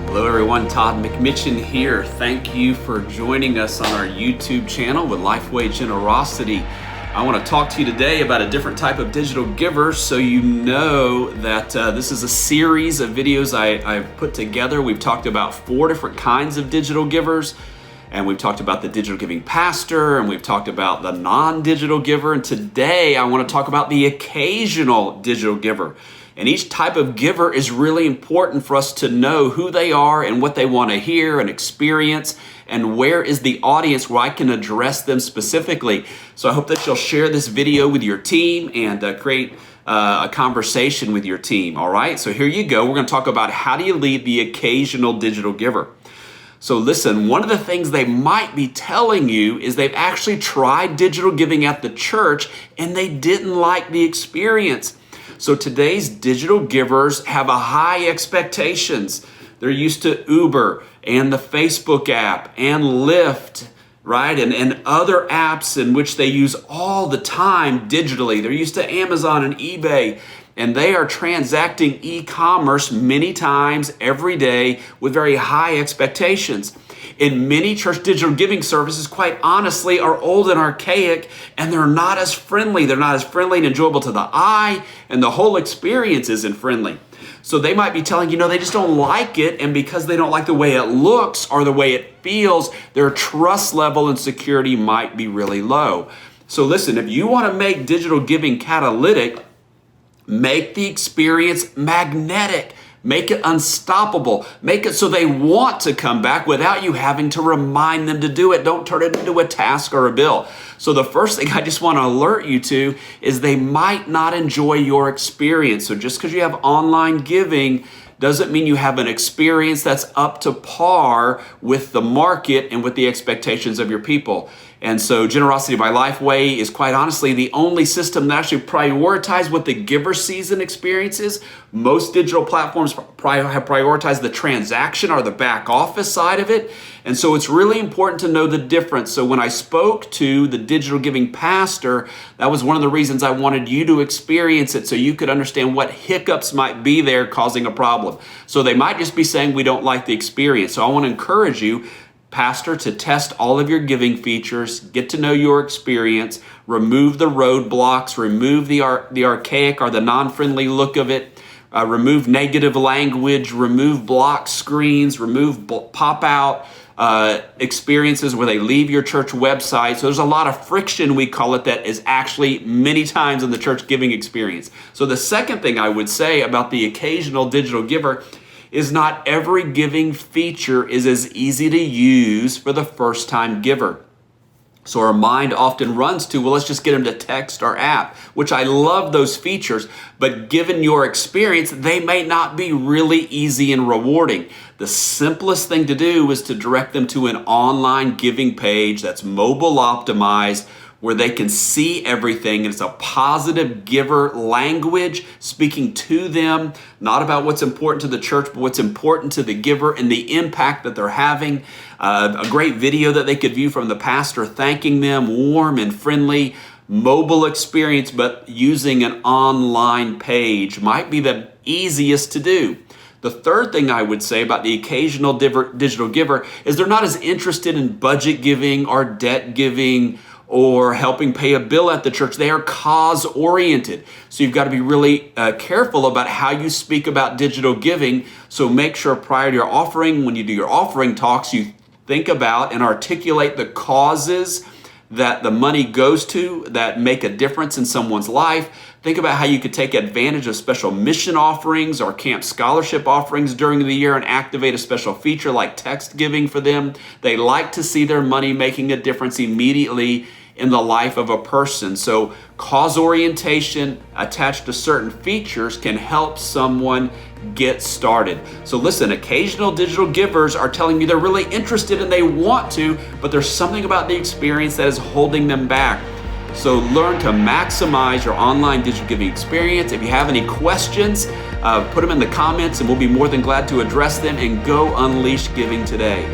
Hello everyone, Todd McMitchin here. Thank you for joining us on our YouTube channel with Lifeway Generosity. I want to talk to you today about a different type of digital giver so you know that this is a series of videos I've put together. We've talked about 4 different kinds of digital givers, and we've talked about the digital giving pastor, and we've talked about the non-digital giver, and today I want to talk about the occasional digital giver. And each type of giver is really important for us to know who they are and what they want to hear and experience, and where is the audience where I can address them specifically. So I hope that you'll share this video with your team and create a conversation with your team. All right, so here you go. We're going to talk about how do you lead the occasional digital giver. So listen, one of the things they might be telling you is they've actually tried digital giving at the church and they didn't like the experience. So today's digital givers have a high expectations. They're used to Uber and the Facebook app and Lyft, right? And other apps in which they use all the time digitally. They're used to Amazon and eBay, and they are transacting e-commerce many times every day with very high expectations. In many church digital giving services, quite honestly, are old and archaic, and they're not as friendly. They're not as friendly and enjoyable to the eye, and the whole experience isn't friendly. So they might be telling you, they just don't like it, and because they don't like the way it looks or the way it feels, their trust level and security might be really low. So listen, if you want to make digital giving catalytic, make the experience magnetic. Make it unstoppable. Make it so they want to come back without you having to remind them to do it. Don't turn it into a task or a bill. So the first thing I just want to alert you to is they might not enjoy your experience. So just because you have online giving doesn't mean you have an experience that's up to par with the market and with the expectations of your people. And so Generosity by Lifeway is quite honestly the only system that actually prioritizes what the giver sees and experiences. Most digital platforms have prioritized the transaction or the back office side of it. And so it's really important to know the difference. So when I spoke to the digital giving pastor, that was one of the reasons I wanted you to experience it so you could understand what hiccups might be there causing a problem. So they might just be saying we don't like the experience. So I want to encourage you, pastor, to test all of your giving features, get to know your experience, remove the roadblocks, remove the archaic or the non-friendly look of it, remove negative language, remove block screens, remove pop-out experiences where they leave your church website. So there's a lot of friction, we call it, that is actually many times in the church giving experience. So the second thing I would say about the occasional digital giver is not every giving feature is as easy to use for the first time giver. So our mind often runs to, well, let's just get them to text our app, which I love those features, but given your experience, they may not be really easy and rewarding. The simplest thing to do is to direct them to an online giving page that's mobile optimized, where they can see everything. It's a positive giver language speaking to them, not about what's important to the church, but what's important to the giver and the impact that they're having. A great video that they could view from the pastor thanking them, warm and friendly, mobile experience, but using an online page might be the easiest to do. The third thing I would say about the occasional digital giver is they're not as interested in budget giving or debt giving or helping pay a bill at the church. They are cause-oriented. So you've got to be really careful about how you speak about digital giving. So make sure prior to your offering, when you do your offering talks, you think about and articulate the causes that the money goes to that make a difference in someone's life. Think about how you could take advantage of special mission offerings or camp scholarship offerings during the year and activate a special feature like text giving for them. They like to see their money making a difference immediately in the life of a person. So cause orientation attached to certain features can help someone get started. So listen, occasional digital givers are telling me they're really interested and they want to, but there's something about the experience that is holding them back. So learn to maximize your online digital giving experience. If you have any questions, put them in the comments and we'll be more than glad to address them, and go unleash giving today.